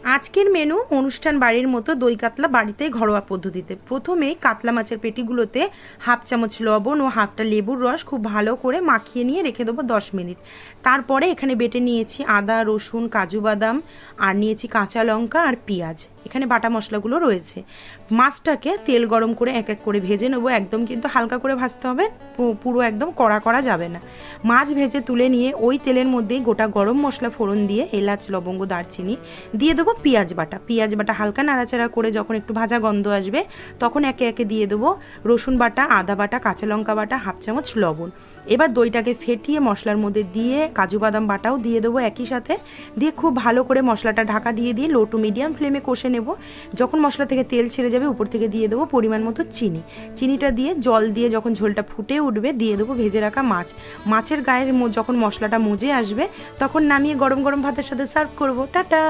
আজকের মেনু অনুষ্ঠান বাড়ির মতো দই কাতলা বাড়িতে ঘরোয়া পদ্ধতিতে। প্রথমে কাতলা মাছের পেটিগুলোতে হাফ চামচ লবণ ও হাফটা লেবুর রস খুব ভালো করে মাখিয়ে নিয়ে রেখে দেবো 10 মিনিট। তারপরে এখানে বেটে নিয়েছি আদা, রসুন, কাজু বাদাম, আর নিয়েছি কাঁচা লঙ্কা আর পেঁয়াজ। এখানে বাটা মশলাগুলো রয়েছে। মাছটাকে তেল গরম করে এক এক করে ভেজে নেবো, একদম কিন্তু হালকা করে ভাজতে হবে, পুরো একদম কড়া করা যাবে না। মাছ ভেজে তুলে নিয়ে ওই তেলের মধ্যেই গোটা গরম মশলা ফোড়ন দিয়ে এলাচ, লবঙ্গ, দারচিনি দিয়ে দেবো পেঁয়াজ বাটা হালকা নাড়াচাড়া করে যখন একটু ভাজা গন্ধ আসবে তখন একে একে দিয়ে দেবো রসুন বাটা, আদা বাটা, কাঁচা লঙ্কা বাটা, হাফ চামচ লবণ। এবার দইটাকে ফেটিয়ে মশলার মধ্যে দিয়ে কাজু বাদাম বাটাও দিয়ে দেবো একই সাথে, দিয়ে খুব ভালো করে মশলাটা ঢাকা দিয়ে লো টু মিডিয়াম ফ্লেমে কষে নেব। যখন মশলা থেকে তেল ছেড়ে যাবে উপর থেকে দিয়ে দেবো পরিমাণ মতো চিনিটা দিয়ে জল দিয়ে যখন ঝোলটা ফুটে উঠবে দিয়ে দেবো ভেজে রাখা মাছের গায়ে যখন মশলাটা মজে আসবে তখন নামিয়ে গরম গরম ভাতের সাথে সার্ভ করবো। টাটা।